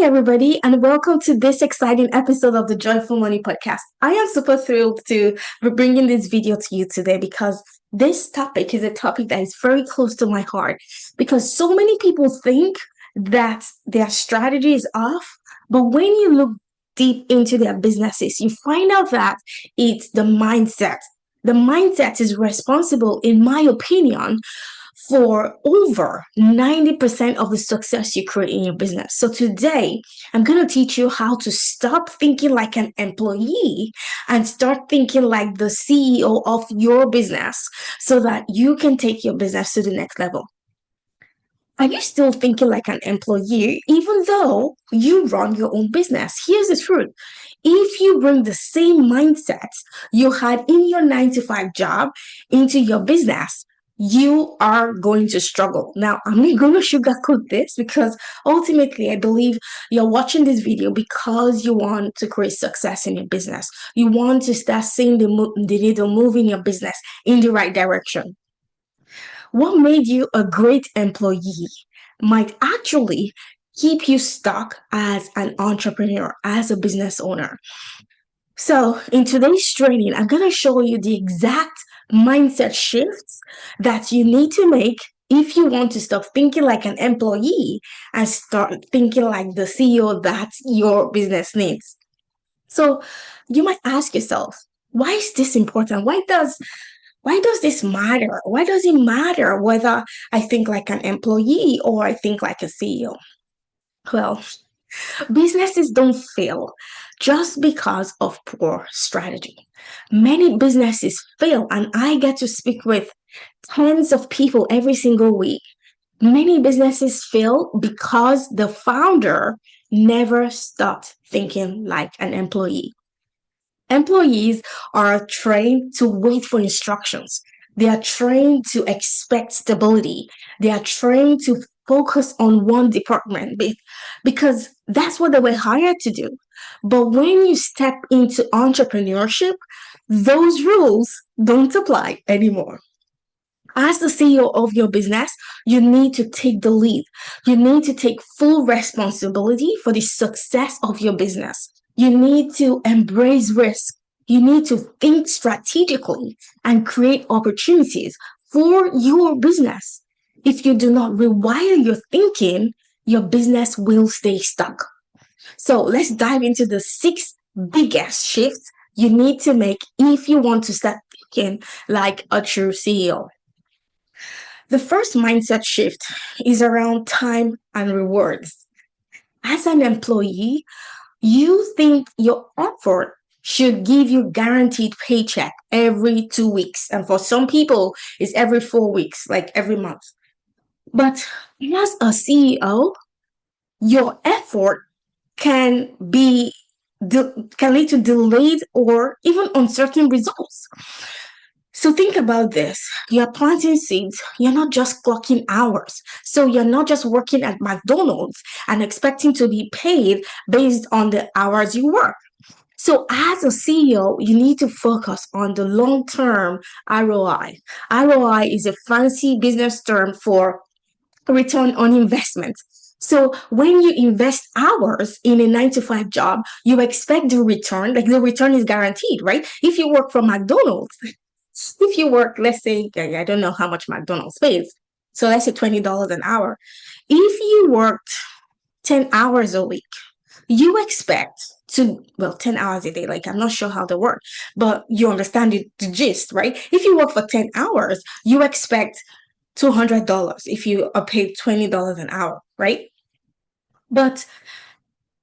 everybody, and welcome to this exciting episode of the Joyful Money Podcast. I am super thrilled to be bringing this video to you today because this topic is a topic that is very close to my heart. Because so many people think that their strategy is off, but when you look deep into their businesses, you find out that it's the mindset. The mindset is responsible, in my opinion, for over 90% of the success you create in your business. So today, I'm going to teach you how to stop thinking like an employee and start thinking like the CEO of your business so that you can take your business to the next level. Are you still thinking like an employee even though you run your own business? Here's the truth. If you bring the same mindset you had in your 9 to 5 job into your business, you are going to struggle. Now, I'm not going to sugarcoat this because ultimately I believe you're watching this video because you want to create success in your business. You want to start seeing the needle move in your business in the right direction. What made you a great employee might actually keep you stuck as an entrepreneur, as a business owner. So, in today's training, I'm going to show you the exact mindset shifts that you need to make if you want to stop thinking like an employee and start thinking like the CEO that your business needs. So, you might ask yourself, why is this important? Why does this matter? Why does it matter whether I think like an employee or I think like a CEO? Well, businesses don't fail just because of poor strategy. Many businesses fail, and I get to speak with tens of people every single week. Many businesses fail because the founder never stopped thinking like an employee. Employees are trained to wait for instructions. They are trained to expect stability. They are trained to focus on one department because that's what they were hired to do. But when you step into entrepreneurship, those rules don't apply anymore. As the CEO of your business, you need to take the lead. You need to take full responsibility for the success of your business. You need to embrace risk. You need to think strategically and create opportunities for your business. If you do not rewire your thinking, your business will stay stuck. So let's dive into the 6 biggest shifts you need to make if you want to start thinking like a true CEO. The first mindset shift is around time and rewards. As an employee, you think your effort should give you guaranteed paycheck every 2 weeks. And for some people, it's every 4 weeks, like every month. But as a CEO, your effort can can lead to delayed or even uncertain results. So think about this. You're planting seeds. You're not just clocking hours. So you're not just working at McDonald's and expecting to be paid based on the hours you work. So as a CEO, you need to focus on the long-term ROI. ROI is a fancy business term for return on investment. So when you invest hours in a 9 to 5 job, you expect the return, like the return is guaranteed, right? If you work for McDonald's, if you work, let's say, I don't know how much McDonald's pays. So let's say $20 an hour. If you worked 10 hours a week, you expect 10 hours a day, like I'm not sure how they work, but you understand the gist, right? If you work for 10 hours, you expect $200 if you are paid $20 an hour, right? But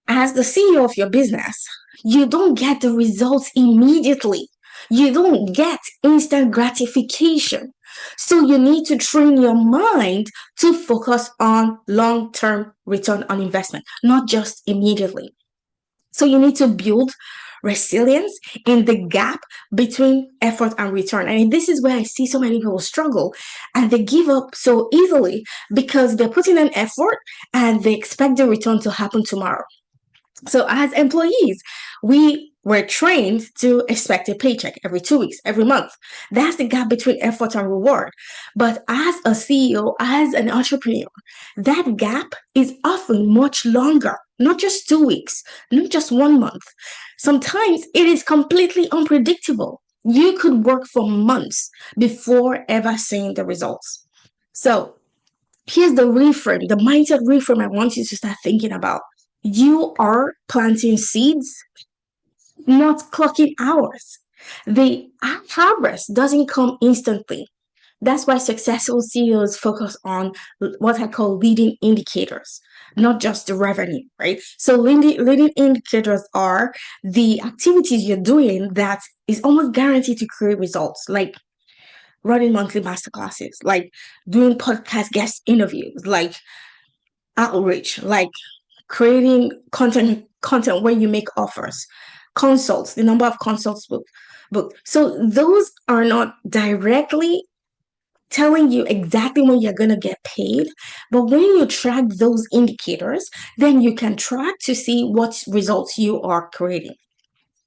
as the CEO of your business, you don't get the results immediately. You don't get instant gratification. So you need to train your mind to focus on long-term return on investment, not just immediately. So you need to build resilience in the gap between effort and return. And this is where I see so many people struggle and they give up so easily because they're putting in effort and they expect the return to happen tomorrow. So as employees, we We're trained to expect a paycheck every 2 weeks, every month. That's the gap between effort and reward. But as a CEO, as an entrepreneur, that gap is often much longer, not just 2 weeks, not just 1 month. Sometimes it is completely unpredictable. You could work for months before ever seeing the results. So here's the reframe, the mindset reframe I want you to start thinking about. You are planting seeds, not clocking hours. The harvest doesn't come instantly. That's why successful CEOs focus on what I call leading indicators, not just the revenue, right? So leading indicators are the activities you're doing that is almost guaranteed to create results, like running monthly masterclasses, like doing podcast guest interviews, like outreach, like creating content where you make offers, consults, the number of consults booked. So those are not directly telling you exactly when you're going to get paid, but when you track those indicators, then you can track to see what results you are creating.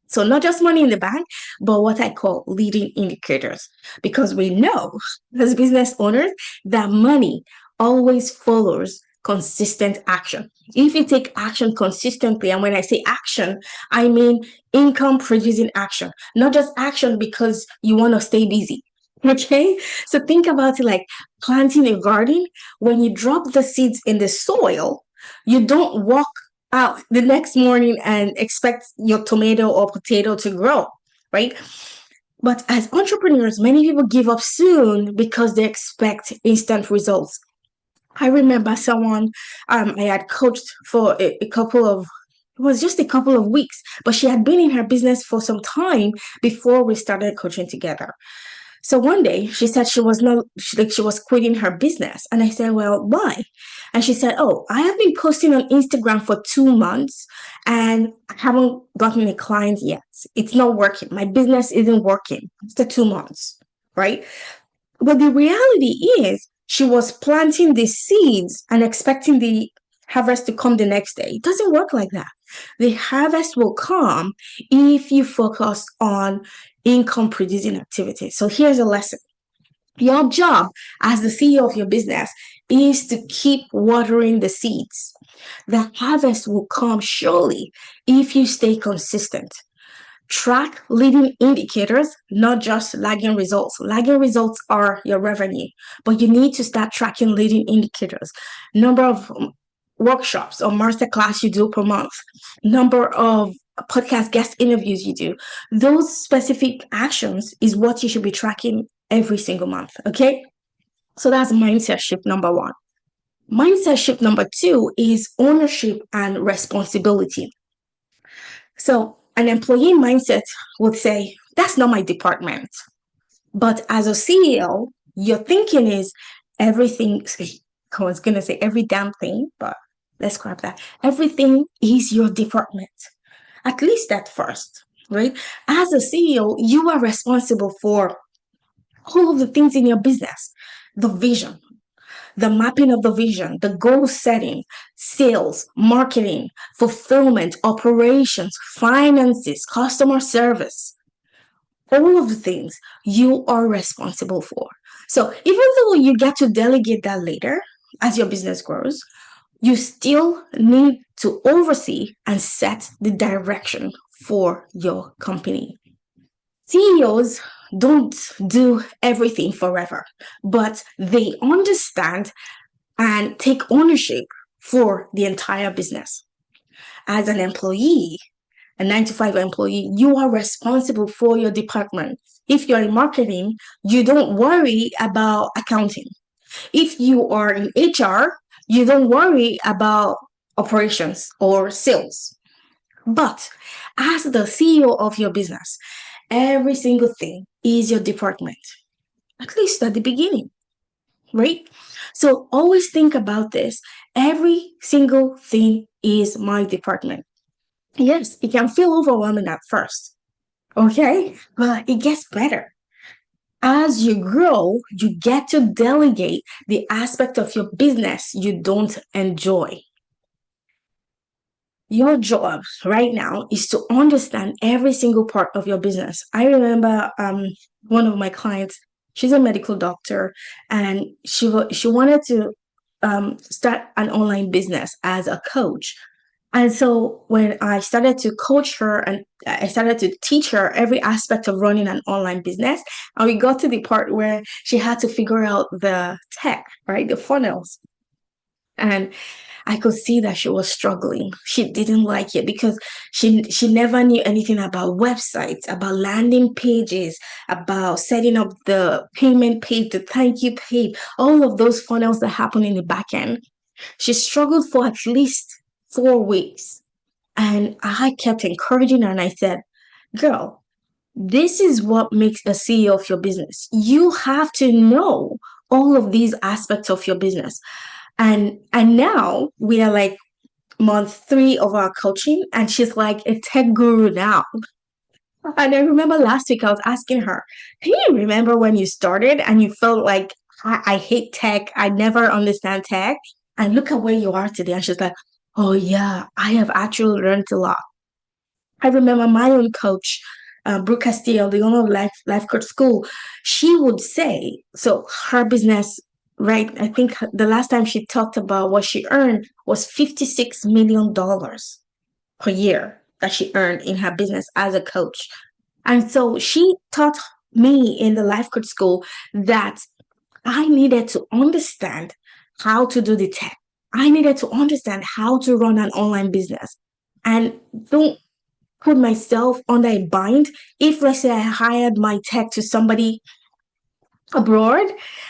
So not just money in the bank, but what I call leading indicators, because we know as business owners that money always follows consistent action. If you take action consistently, and when I say action, I mean income producing action, not just action because you want to stay busy. Okay, so think about it like planting a garden. When you drop the seeds in the soil, you don't walk out the next morning and expect your tomato or potato to grow, right? But as entrepreneurs, many people give up soon because they expect instant results. I remember someone I had coached for a couple of, it was just a couple of weeks, but she had been in her business for some time before we started coaching together. So one day she said she was not like she was quitting her business. And I said, well, why? And she said, oh, I have been posting on Instagram for 2 months and I haven't gotten a client yet. It's not working. My business isn't working. It's the 2 months, right? But the reality is she was planting the seeds and expecting the harvest to come the next day. It doesn't work like that. The harvest will come if you focus on income producing activities. So here's a lesson. Your job as the CEO of your business is to keep watering the seeds. The harvest will come surely if you stay consistent. Track leading indicators, not just lagging results. Lagging results are your revenue, but you need to start tracking leading indicators. Number of workshops or masterclass you do per month, number of podcast guest interviews you do. Those specific actions is what you should be tracking every single month. Okay. So that's mindset shift number one. Mindset shift number two is ownership and responsibility. So an employee mindset would say, that's not my department. But as a CEO, your thinking is everything, I was going to say every damn thing, but let's scrap that. Everything is your department, at least at first, right? As a CEO, you are responsible for all of the things in your business, the vision, the mapping of the vision, the goal setting, sales, marketing, fulfillment, operations, finances, customer service, all of the things you are responsible for. So even though you get to delegate that later as your business grows, you still need to oversee and set the direction for your company. CEOs don't do everything forever, but they understand and take ownership for the entire business. As an employee, a 9 to 5 employee, you are responsible for your department. If you're in marketing, you don't worry about accounting. If you are in HR, you don't worry about operations or sales. But as the CEO of your business, every single thing is your department, at least at the beginning, right? So always think about this. Every single thing is my department. Yes, it can feel overwhelming at first, okay? But it gets better. As you grow, you get to delegate the aspect of your business you don't enjoy. your job right now is to understand every single part of your business. I remember one of my clients, she's a medical doctor, and she wanted to start an online business as a coach. And so when I started to coach her and I started to teach her every aspect of running an online business, and we got to the part where she had to figure out the tech, right? The funnels. And I could see that she was struggling. She didn't like it because she never knew anything about websites, about landing pages, about setting up the payment page, the thank you page, all of those funnels that happen in the back end. She struggled for at least 4 weeks. And I kept encouraging her and I said, girl, this is what makes a CEO of your business. You have to know all of these aspects of your business. And now we are like month 3 of our coaching, and she's like a tech guru now. And I remember last week I was asking her, can you remember when you started and you felt like I hate tech, I never understand tech? And look at where you are today. And she's like, oh yeah, I have actually learned a lot. I remember my own coach, Brooke Castillo, the owner of Life Coach School, she would say, so her business, right? I think the last time she talked about what she earned was $56 million per year that she earned in her business as a coach. And so she taught me in the Life Coach School that I needed to understand how to do the tech. I needed to understand how to run an online business. And don't put myself under a bind. If, let's say, I hired my tech to somebody abroad,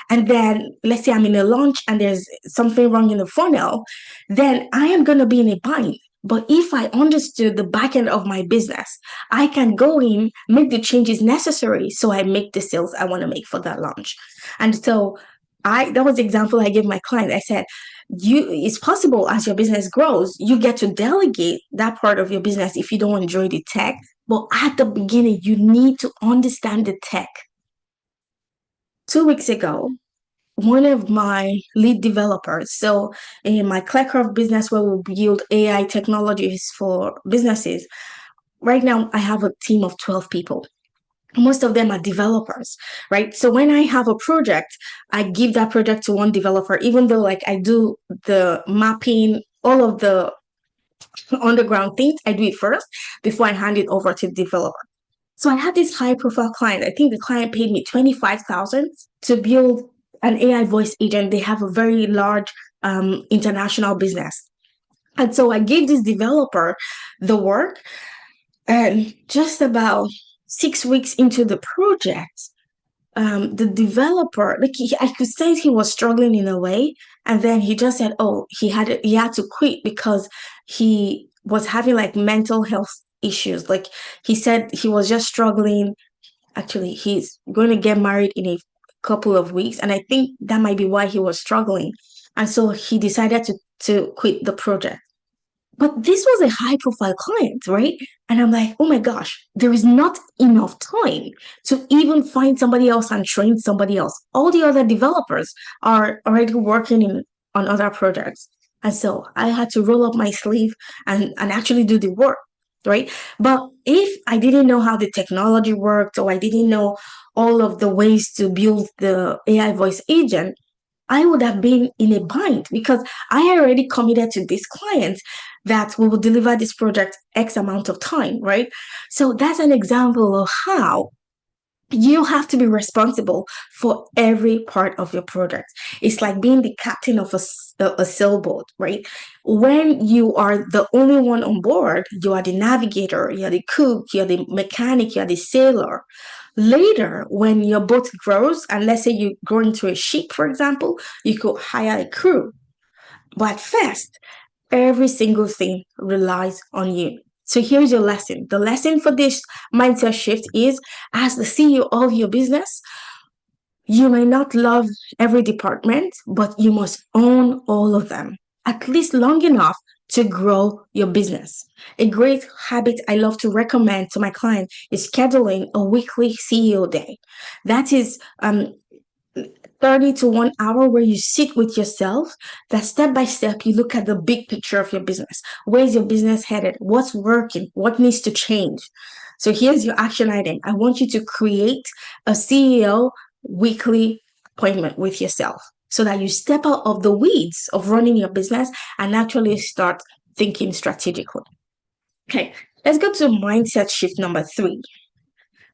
and then let's say I'm in a launch and there's something wrong in the funnel, then I am going to be in a bind. But if I understood the back end of my business, I can go in, make the changes necessary so I make the sales I want to make for that launch. And so that was the example I gave my client. I said, it's possible as your business grows, you get to delegate that part of your business if you don't enjoy the tech. But at the beginning, you need to understand the tech. 2 weeks ago, one of my lead developers, so in my Clearcraft business where we build AI technologies for businesses, right now I have a team of 12 people. Most of them are developers, right? So when I have a project, I give that project to one developer, even though like I do the mapping, all of the underground things, I do it first before I hand it over to the developer. So I had this high profile client. I think the client paid me 25,000 to build an AI voice agent. They have a very large international business. And so I gave this developer the work, and just about 6 weeks into the project, the developer, like I could sense he was struggling in a way, and then he just said, "Oh, he had to quit because he was having like mental health issues." Like he said, he was just struggling. Actually, he's going to get married in a couple of weeks, and I think that might be why he was struggling. And so he decided to quit the project. But this was a high profile client, right? And I'm like, oh my gosh, there is not enough time to even find somebody else and train somebody else. All the other developers are already working on other projects. And so I had to roll up my sleeve and actually do the work, right? But if I didn't know how the technology worked, or I didn't know all of the ways to build the AI voice agent, I would have been in a bind because I already committed to this client that we will deliver this project X amount of time, right? So that's an example of how you have to be responsible for every part of your project. It's like being the captain of a sailboat, right? When you are the only one on board, you are the navigator, you're the cook, you're the mechanic, you're the sailor. Later, when your boat grows, and let's say you grow into a ship, for example, you could hire a crew. But first, every single thing relies on you. So here's your lesson. The lesson for this mindset shift is, as the CEO of your business, you may not love every department, but you must own all of them, at least long enough to grow your business. A great habit I love to recommend to my client is scheduling a weekly CEO day. That is 30 to 1 hour where you sit with yourself, that step by step, you look at the big picture of your business. Where's your business headed? What's working? What needs to change? So here's your action item. I want you to create a CEO weekly appointment with yourself so that you step out of the weeds of running your business and actually start thinking strategically. Okay, let's go to mindset shift number 3.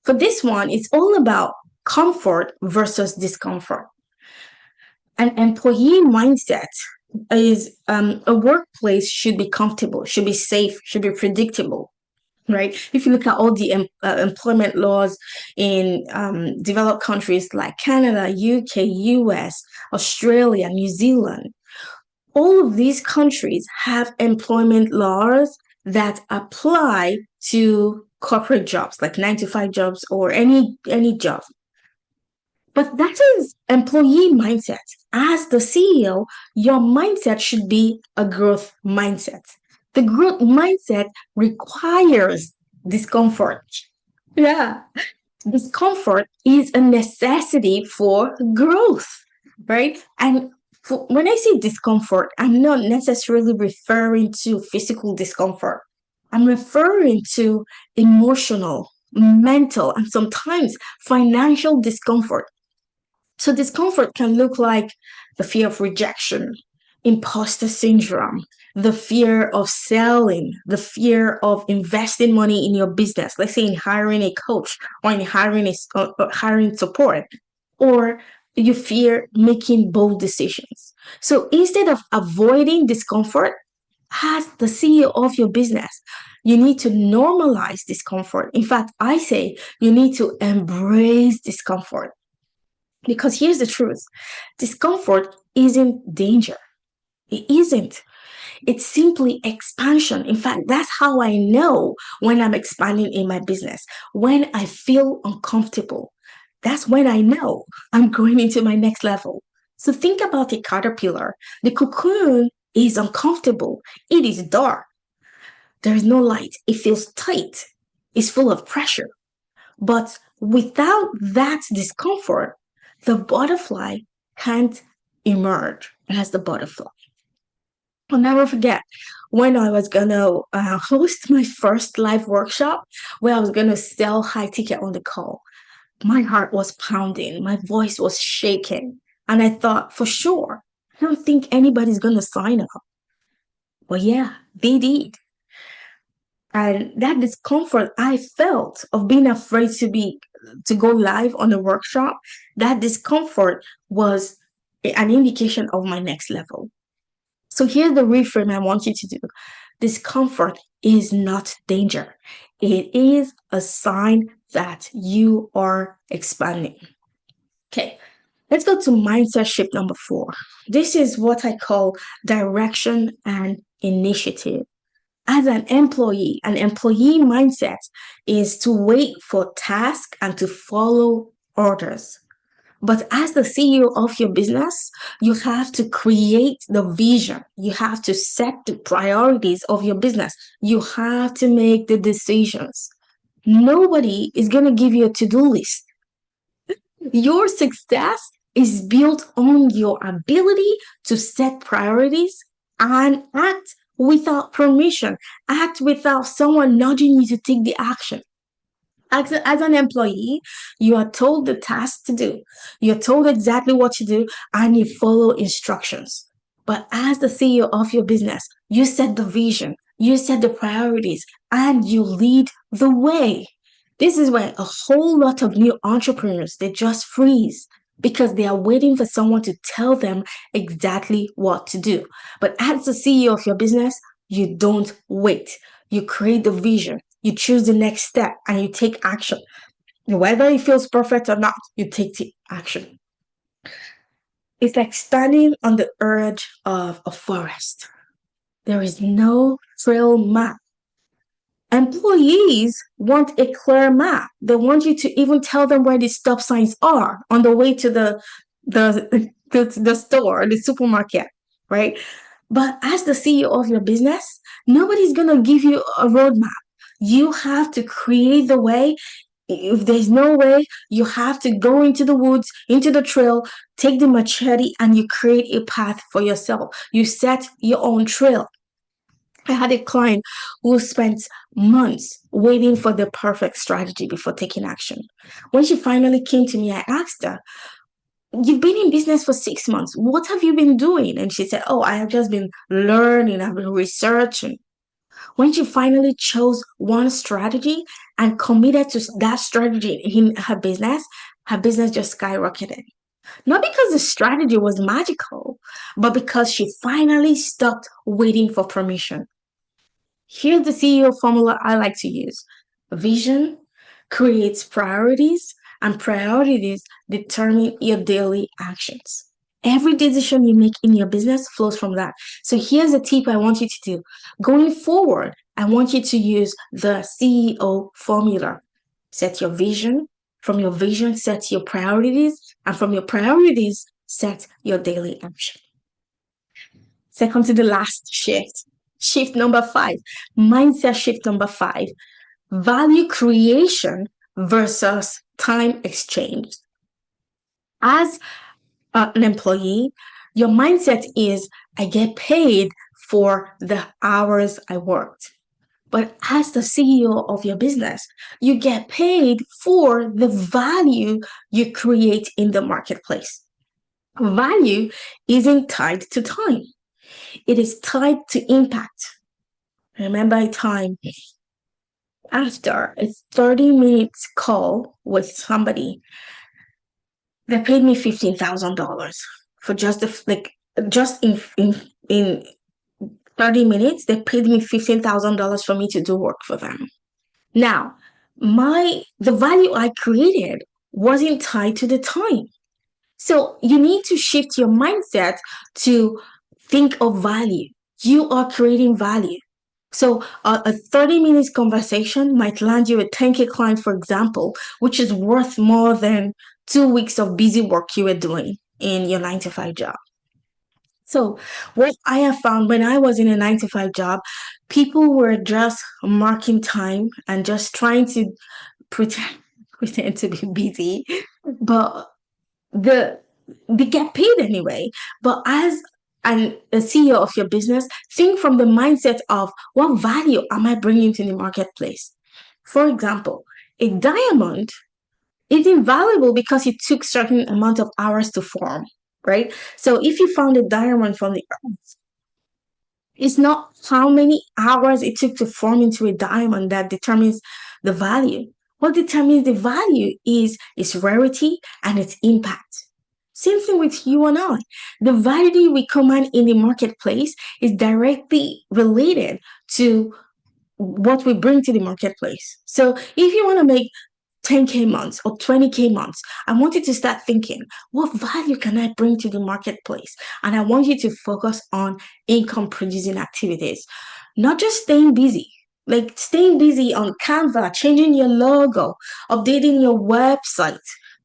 For this one, it's all about comfort versus discomfort. An employee mindset is a workplace should be comfortable, should be safe, should be predictable, right? If you look at all the employment laws in developed countries like Canada, UK, US, Australia, New Zealand, all of these countries have employment laws that apply to corporate jobs, like 9 to 5 jobs or any job. But that is employee mindset. As the CEO, your mindset should be a growth mindset. The growth mindset requires discomfort. Yeah. Discomfort is a necessity for growth, right? And when I say discomfort, I'm not necessarily referring to physical discomfort. I'm referring to emotional, mental, and sometimes financial discomfort. So discomfort can look like the fear of rejection, imposter syndrome, the fear of selling, the fear of investing money in your business. Let's say in hiring a coach or in hiring support, or you fear making bold decisions. So instead of avoiding discomfort, as the CEO of your business, you need to normalize discomfort. In fact, I say you need to embrace discomfort. Because here's the truth, discomfort isn't danger. It isn't. It's simply expansion. In fact, that's how I know when I'm expanding in my business. When I feel uncomfortable, that's when I know I'm going into my next level. So think about a caterpillar. The cocoon is uncomfortable. It is dark. There is no light. It feels tight. It's full of pressure. But without that discomfort, the butterfly can't emerge as the butterfly. I'll never forget when I was gonna host my first live workshop where I was gonna sell high ticket on the call. My heart was pounding, my voice was shaking, and I thought, for sure, I don't think anybody's gonna sign up. But yeah, they did. And that discomfort I felt of being afraid to go live on a workshop, that discomfort was an indication of my next level. So here's the reframe I want you to do. Discomfort is not danger. It is a sign that you are expanding. Okay, let's go to mindset shift number 4. This is what I call direction and initiative. As an employee mindset is to wait for tasks and to follow orders. But as the CEO of your business, you have to create the vision. You have to set the priorities of your business. You have to make the decisions. Nobody is going to give you a to-do list. Your success is built on your ability to set priorities and act without permission, act without someone nudging you to take the action. As an employee, you are told the task to do, you're told exactly what to do, and you follow instructions. But as the CEO of your business, you set the vision, you set the priorities, and you lead the way. This is where a whole lot of new entrepreneurs, they just freeze because they are waiting for someone to tell them exactly what to do. But as the CEO of your business, you don't wait. You create the vision, you choose the next step, and you take action. Whether it feels perfect or not, you take the action. It's like standing on the edge of a forest. There is no trail map. Employees want a clear map. They want you to even tell them where the stop signs are on the way to the store, the supermarket, right? But as the CEO of your business, nobody's gonna give you a roadmap. You have to create the way If there's no way, you have to go into the woods, into the trail, take the machete, and you create a path for yourself. You set your own trail. I had a client who spent months waiting for the perfect strategy before taking action. When she finally came to me, I asked her, "You've been in business for 6 months. What have you been doing?" And she said, "Oh, I have just been learning, I've been researching." When she finally chose one strategy and committed to that strategy in her business just skyrocketed. Not because the strategy was magical, but because she finally stopped waiting for permission. Here's the CEO formula I like to use: vision creates priorities, and priorities determine your daily actions. Every decision you make in your business flows from that. So here's a tip I want you to do. Going forward, I want you to use the CEO formula. Set your vision. From your vision, set your priorities. And from your priorities, set your daily action. Second to the last shift. Shift number 5. Mindset shift number 5. Value creation versus time exchange. As an employee, your mindset is, I get paid for the hours I worked. But as the CEO of your business, you get paid for the value you create in the marketplace. Value isn't tied to time, it is tied to impact. Remember a time after a 30 minutes call with somebody, they paid me $15,000 for just in 30 minutes, they paid me $15,000 for me to do work for them. Now, the value I created wasn't tied to the time. So you need to shift your mindset to think of value. You are creating value. So a 30 minutes conversation might land you a 10K client, for example, which is worth more than 2 weeks of busy work you were doing in your 9 to 5 job. So what I have found when I was in a 9 to 5 job, people were just marking time and just trying to pretend pretend to be busy, but the they get paid anyway. But as a CEO of your business, think from the mindset of, what value am I bringing to the marketplace? For example, a diamond is invaluable because it took certain amount of hours to form, right? So if you found a diamond from the earth, it's not how many hours it took to form into a diamond that determines the value. What determines the value is its rarity and its impact. Same thing with you and I. The value we command in the marketplace is directly related to what we bring to the marketplace. So if you want to make 10K months or 20K months, I want you to start thinking, what value can I bring to the marketplace? And I want you to focus on income producing activities, not just staying busy. Like staying busy on Canva, changing your logo, updating your website.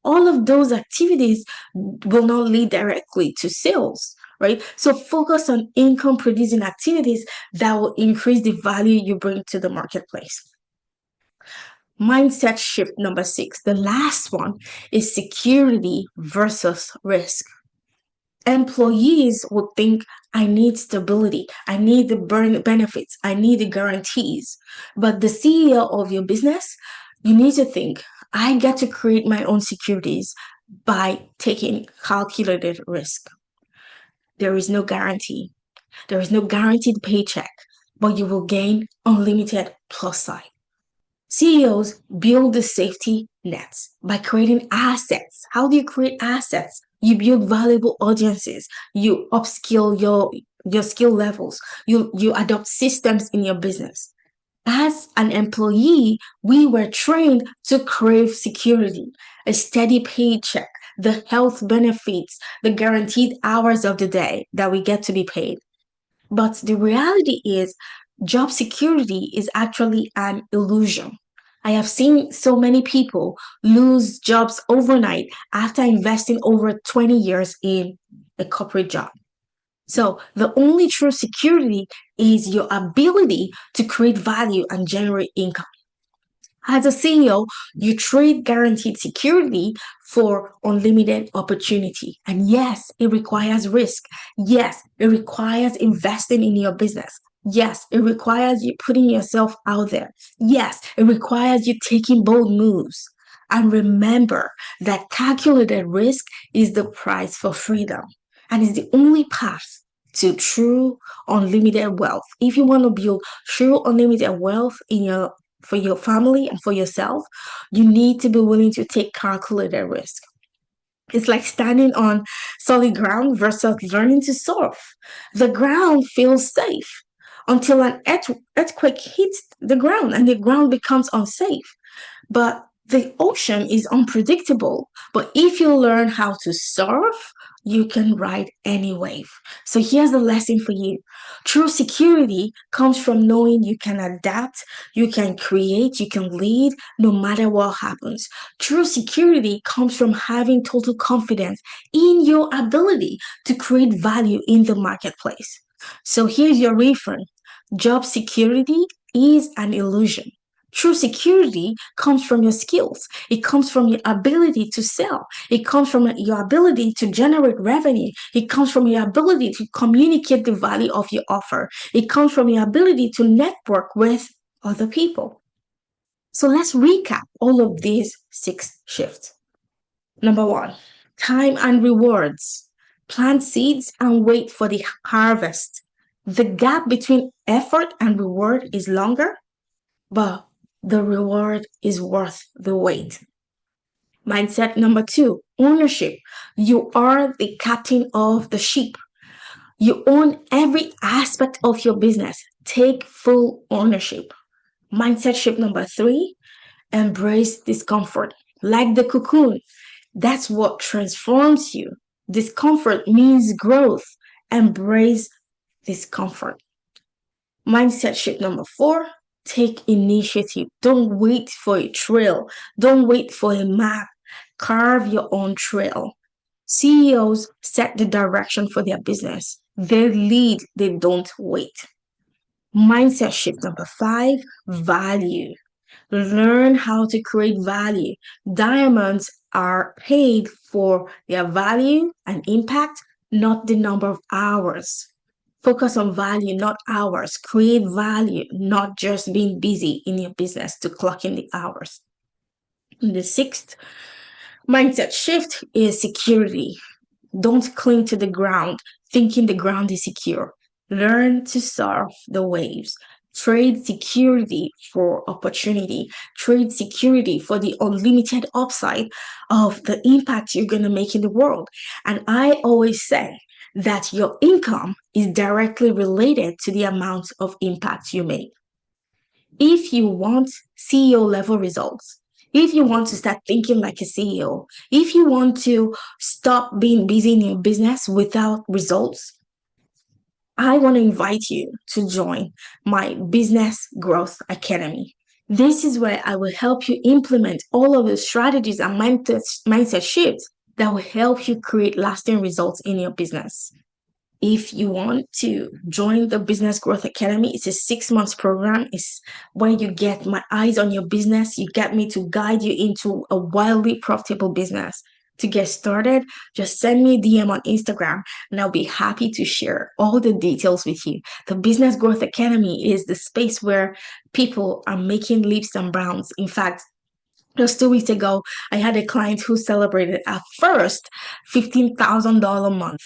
All of those activities will not lead directly to sales, right? So focus on income producing activities that will increase the value you bring to the marketplace. Mindset shift number 6, the last one, is security versus risk. Employees would think, I need stability, I need the benefits, I need the guarantees. But the CEO of your business, you need to think, I get to create my own securities by taking calculated risk. There is no guarantee. There is no guaranteed paycheck, but you will gain unlimited plus side. CEOs build the safety nets by creating assets. How do you create assets? You build valuable audiences. You upskill your skill levels. You adopt systems in your business. As an employee, we were trained to crave security, a steady paycheck, the health benefits, the guaranteed hours of the day that we get to be paid. But the reality is, job security is actually an illusion. I have seen so many people lose jobs overnight after investing over 20 years in a corporate job. So, the only true security is your ability to create value and generate income. As a CEO, you trade guaranteed security for unlimited opportunity. And yes, it requires risk. Yes, it requires investing in your business. Yes, it requires you putting yourself out there. Yes, it requires you taking bold moves. And remember that calculated risk is the price for freedom and is the only path to true unlimited wealth. If you want to build true unlimited wealth in your for your family and for yourself, you need to be willing to take calculated risk. It's like standing on solid ground versus learning to surf. The ground feels safe until an earthquake hits the ground and the ground becomes unsafe. But the ocean is unpredictable. But if you learn how to surf, you can ride any wave. So here's the lesson for you. True security comes from knowing you can adapt, you can create, you can lead no matter what happens. True security comes from having total confidence in your ability to create value in the marketplace. So here's your reframe. Job security is an illusion. True security comes from your skills. It comes from your ability to sell. It comes from your ability to generate revenue. It comes from your ability to communicate the value of your offer. It comes from your ability to network with other people. So let's recap all of these 6 shifts. Number one, time and rewards. Plant seeds and wait for the harvest. The gap between effort and reward is longer, but the reward is worth the wait. Mindset number two, ownership. You are the captain of the ship. You own every aspect of your business. Take full ownership. Mindset shift number three, embrace discomfort. Like the cocoon, that's what transforms you. Discomfort means growth. Embrace discomfort. Mindset shift number four, take initiative. Don't wait for a trail. Don't wait for a map. Carve your own trail. CEOs set the direction for their business. They lead, they don't wait. Mindset shift number five, value. Learn how to create value. Diamonds are paid for their value and impact, not the number of hours. Focus on value, not hours. Create value, not just being busy in your business to clock in the hours. And the sixth mindset shift is security. Don't cling to the ground thinking the ground is secure. Learn to surf the waves. Trade security for opportunity. Trade security for the unlimited upside of the impact you're going to make in the world. And I always say that your income is directly related to the amount of impact you make. If you want CEO level results, if you want to start thinking like a CEO, if you want to stop being busy in your business without results, I want to invite you to join my Business Growth Academy. This is where I will help you implement all of the strategies and mindset shifts that will help you create lasting results in your business. If you want to join the Business Growth Academy, it's a 6 months program. It's where you get my eyes on your business. You get me to guide you into a wildly profitable business. To get started, just send me a DM on Instagram and I'll be happy to share all the details with you. The Business Growth Academy is the space where people are making leaps and bounds. In fact, just 2 weeks ago, I had a client who celebrated our first $15,000 month.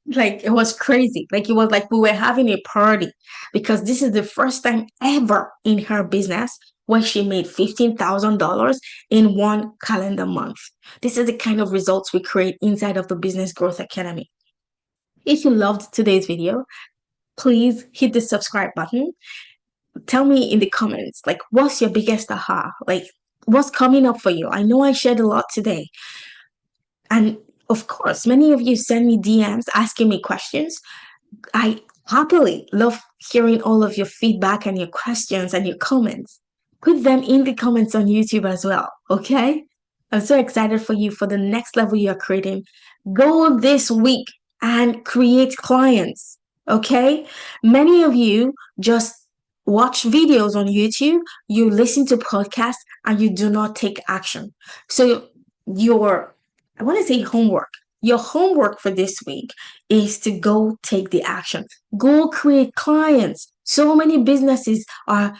Like it was crazy. Like it was like we were having a party because this is the first time ever in her business where she made $15,000 in one calendar month. This is the kind of results we create inside of the Business Growth Academy. If you loved today's video, please hit the subscribe button. Tell me in the comments, like, what's your biggest aha? Like, what's coming up for you? I know I shared a lot today. And of course, many of you send me DMs asking me questions. I happily love hearing all of your feedback and your questions and your comments. Put them in the comments on YouTube as well, okay? I'm so excited for you for the next level you're creating. Go this week and create clients, okay? Many of you just watch videos on YouTube, you listen to podcasts, and you do not take action. So I want to say homework. Your homework for this week is to go take the action. Go create clients. So many businesses are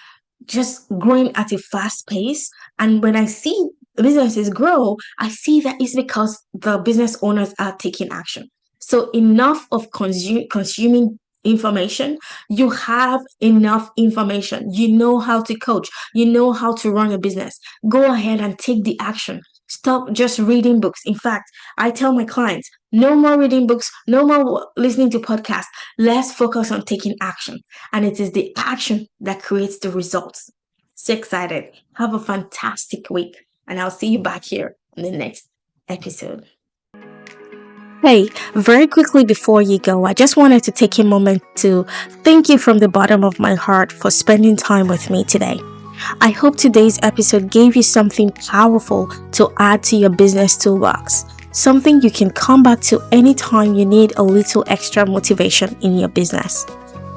just growing at a fast pace. And when I see businesses grow, I see that it's because the business owners are taking action. So enough of consuming information. You have enough information. You know how to coach. You know how to run a business. Go ahead and take the action. Stop just reading books. In fact, I tell my clients, no more reading books, no more listening to podcasts. Let's focus on taking action. And it is the action that creates the results. So excited. Have a fantastic week. And I'll see you back here in the next episode. Hey, very quickly before you go, I just wanted to take a moment to thank you from the bottom of my heart for spending time with me today. I hope today's episode gave you something powerful to add to your business toolbox, something you can come back to anytime you need a little extra motivation in your business.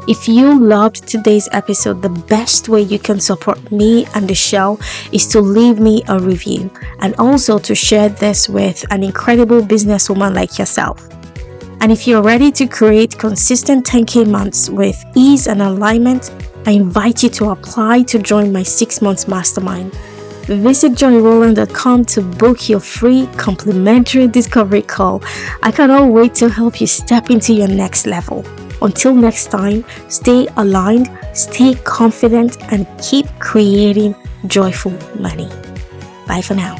If you loved today's episode, the best way you can support me and the show is to leave me a review and also to share this with an incredible businesswoman like yourself. And if you're ready to create consistent 10K months with ease and alignment, I invite you to apply to join my 6 months mastermind. Visit johnnyroland.com to book your free complimentary discovery call. I cannot wait to help you step into your next level. Until next time, stay aligned, stay confident, and keep creating joyful money. Bye for now.